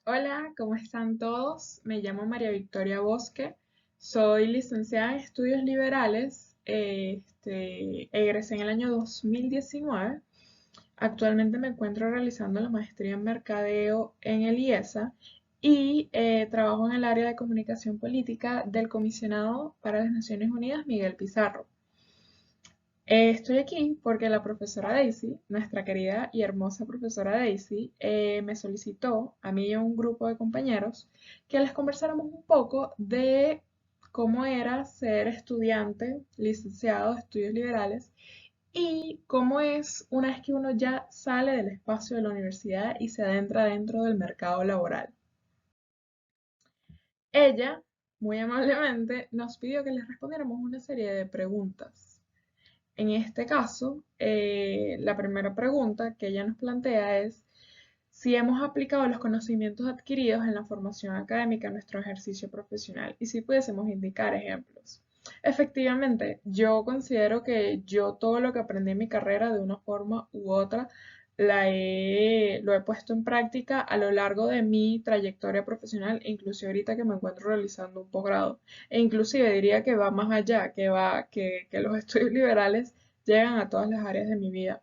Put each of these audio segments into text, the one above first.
Hola, ¿cómo están todos? Me llamo María Victoria Bosque, soy licenciada en Estudios Liberales, egresé en el año 2019. Actualmente me encuentro realizando la maestría en Mercadeo en el IESA y trabajo en el área de comunicación política del Comisionado para las Naciones Unidas, Miguel Pizarro. Estoy aquí porque la profesora Daisy, nuestra querida y hermosa profesora Daisy, me solicitó a mí y a un grupo de compañeros que les conversáramos un poco de cómo era ser estudiante licenciado de estudios liberales y cómo es una vez que uno ya sale del espacio de la universidad y se adentra dentro del mercado laboral. Ella, muy amablemente, nos pidió que les respondiéramos una serie de preguntas. En este caso, la primera pregunta que ella nos plantea es si hemos aplicado los conocimientos adquiridos en la formación académica en nuestro ejercicio profesional y si pudiésemos indicar ejemplos. Efectivamente, yo considero que yo todo lo que aprendí en mi carrera de una forma u otra lo he puesto en práctica a lo largo de mi trayectoria profesional, inclusive ahorita que me encuentro realizando un posgrado. E inclusive diría que va más allá, que los estudios liberales llegan a todas las áreas de mi vida.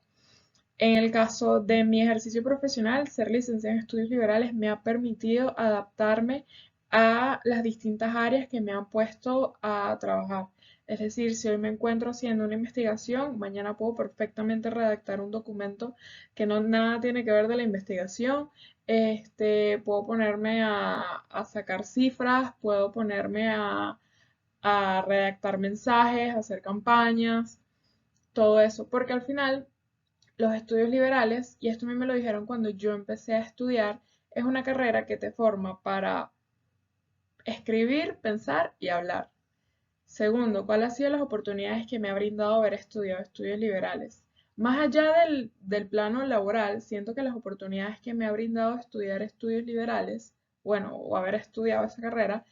En el caso de mi ejercicio profesional, ser licenciada en estudios liberales me ha permitido adaptarme a las distintas áreas que me han puesto a trabajar. Es decir, si hoy me encuentro haciendo una investigación, mañana puedo perfectamente redactar un documento que no nada tiene que ver de la investigación. Puedo ponerme a sacar cifras, puedo ponerme a redactar mensajes, a hacer campañas, todo eso, porque al final los estudios liberales, y esto a mí me lo dijeron cuando yo empecé a estudiar, es una carrera que te forma para escribir, pensar y hablar. Segundo, ¿cuáles han sido las oportunidades que me ha brindado haber estudiado estudios liberales? Más allá del plano laboral, siento que las oportunidades que me ha brindado estudiar estudios liberales, bueno, o haber estudiado esa carrera,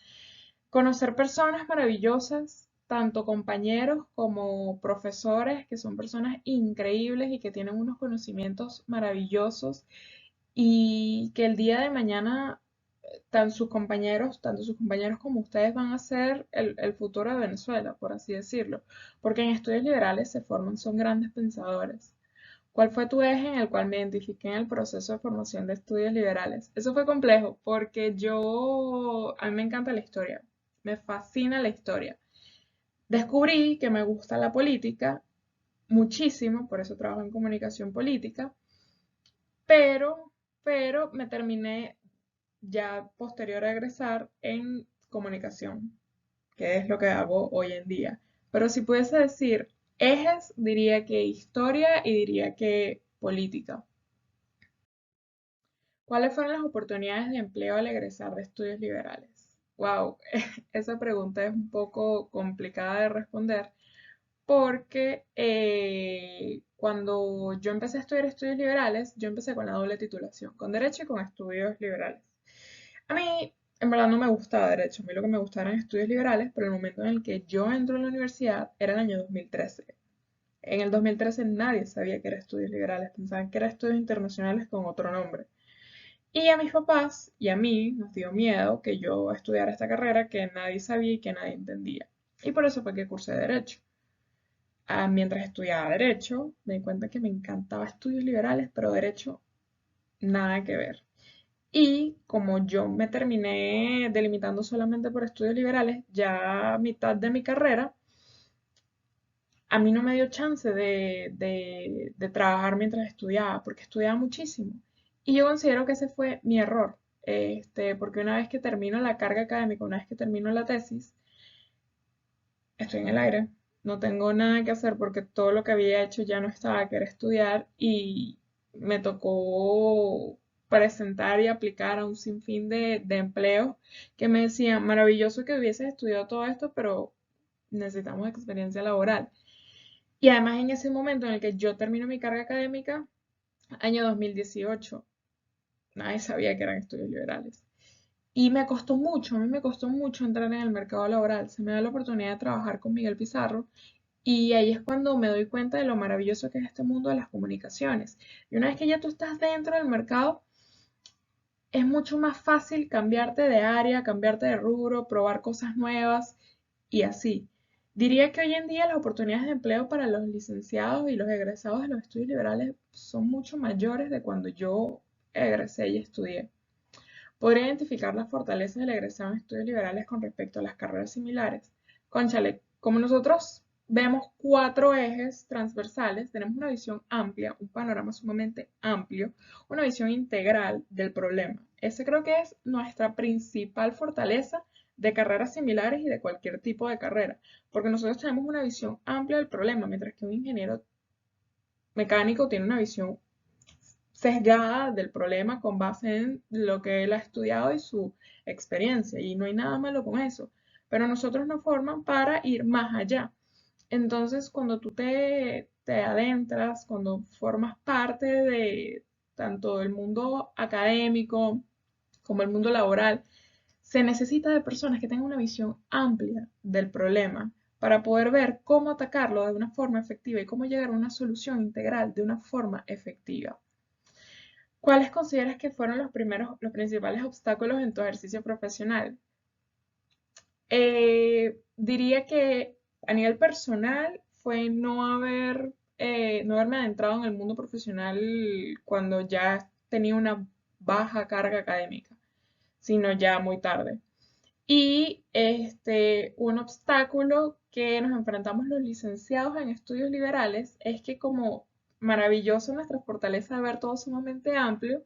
conocer personas maravillosas, tanto compañeros como profesores, que son personas increíbles y que tienen unos conocimientos maravillosos y que el día de mañana tanto sus compañeros como ustedes van a ser el futuro de Venezuela, por así decirlo, porque en estudios liberales se forman, son grandes pensadores. ¿Cuál fue tu eje en el cual me identifiqué en el proceso de formación de estudios liberales? Eso fue complejo porque a mí me encanta la historia, me fascina la historia. Descubrí que me gusta la política muchísimo, por eso trabajo en comunicación política, pero, pero me terminé ya posterior a egresar en comunicación, que es lo que hago hoy en día. Pero si pudiese decir ejes, diría que historia y diría que política. ¿Cuáles fueron las oportunidades de empleo al egresar de estudios liberales? Wow, esa pregunta es un poco complicada de responder porque cuando yo empecé a estudiar estudios liberales, yo empecé con la doble titulación, con derecho y con estudios liberales. A mí, en verdad, no me gustaba derecho, a mí lo que me gustaba eran estudios liberales, pero el momento en el que yo entro en la universidad era el año 2013. En el 2013 nadie sabía que era estudios liberales, pensaban que era estudios internacionales con otro nombre. Y a mis papás y a mí nos dio miedo que yo estudiara esta carrera que nadie sabía y que nadie entendía. Y por eso fue que cursé Derecho. Mientras estudiaba Derecho, me di cuenta que me encantaba estudios liberales, pero Derecho nada que ver. Y como yo me terminé delimitando solamente por estudios liberales, ya a mitad de mi carrera, a mí no me dio chance de trabajar mientras estudiaba, porque estudiaba muchísimo. Y yo considero que ese fue mi error, porque una vez que termino la carga académica, una vez que termino la tesis, estoy en el aire. No tengo nada que hacer porque todo lo que había hecho ya no estaba, que era estudiar, y me tocó presentar y aplicar a un sinfín de empleos que me decían, maravilloso que hubieses estudiado todo esto, pero necesitamos experiencia laboral. Y además en ese momento en el que yo termino mi carga académica, año 2018, nadie sabía que eran estudios liberales. Y me costó mucho, a mí me costó mucho entrar en el mercado laboral. Se me da la oportunidad de trabajar con Miguel Pizarro y ahí es cuando me doy cuenta de lo maravilloso que es este mundo de las comunicaciones. Y una vez que ya tú estás dentro del mercado, es mucho más fácil cambiarte de área, cambiarte de rubro, probar cosas nuevas y así. Diría que hoy en día las oportunidades de empleo para los licenciados y los egresados de los estudios liberales son mucho mayores de cuando yo egresé y estudié. Podría identificar las fortalezas del egresado en estudios liberales con respecto a las carreras similares. Cónchale, como nosotros vemos cuatro ejes transversales, tenemos una visión amplia, un panorama sumamente amplio, una visión integral del problema. Ese creo que es nuestra principal fortaleza de carreras similares y de cualquier tipo de carrera, porque nosotros tenemos una visión amplia del problema, mientras que un ingeniero mecánico tiene una visión sesgada del problema con base en lo que él ha estudiado y su experiencia, y no hay nada malo con eso, pero nosotros nos forman para ir más allá. Entonces, cuando tú te adentras, cuando formas parte de tanto el mundo académico como el mundo laboral, se necesita de personas que tengan una visión amplia del problema para poder ver cómo atacarlo de una forma efectiva y cómo llegar a una solución integral de una forma efectiva. ¿Cuáles consideras que fueron los principales obstáculos en tu ejercicio profesional? Diría que a nivel personal fue no haberme adentrado en el mundo profesional cuando ya tenía una baja carga académica, sino ya muy tarde. Y un obstáculo que nos enfrentamos los licenciados en estudios liberales es que como maravilloso nuestra fortaleza de ver todo sumamente amplio,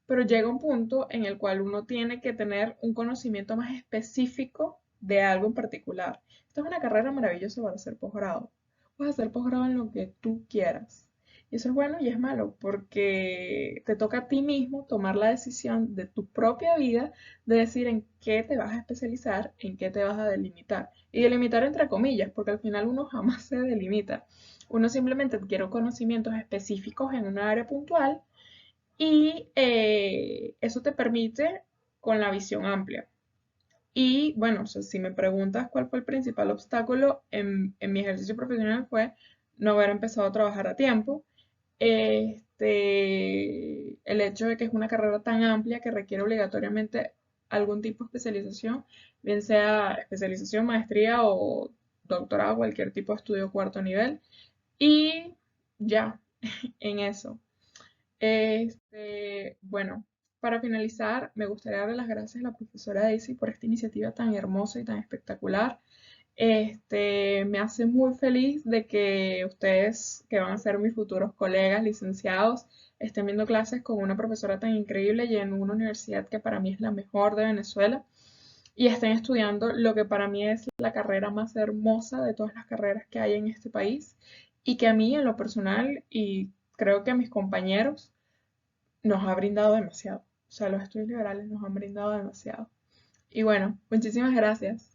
pero llega un punto en el cual uno tiene que tener un conocimiento más específico de algo en particular. Esta es una carrera maravillosa para hacer posgrado. Puedes hacer posgrado en lo que tú quieras. Y eso es bueno y es malo porque te toca a ti mismo tomar la decisión de tu propia vida de decir en qué te vas a especializar, en qué te vas a delimitar. Y delimitar entre comillas, porque al final uno jamás se delimita. Uno simplemente adquiere conocimientos específicos en una área puntual y eso te permite con la visión amplia. Y bueno, o sea, si me preguntas cuál fue el principal obstáculo en mi ejercicio profesional fue no haber empezado a trabajar a tiempo. El hecho de que es una carrera tan amplia que requiere obligatoriamente algún tipo de especialización, bien sea especialización, maestría o doctorado, cualquier tipo de estudio cuarto nivel. Y ya, en eso. Bueno, para finalizar, me gustaría darle las gracias a la profesora Daisy por esta iniciativa tan hermosa y tan espectacular. Me hace muy feliz de que ustedes, que van a ser mis futuros colegas licenciados, estén viendo clases con una profesora tan increíble y en una universidad que para mí es la mejor de Venezuela y estén estudiando lo que para mí es la carrera más hermosa de todas las carreras que hay en este país y que a mí en lo personal y creo que a mis compañeros nos ha brindado demasiado. O sea, los estudios liberales nos han brindado demasiado. Y bueno, muchísimas gracias.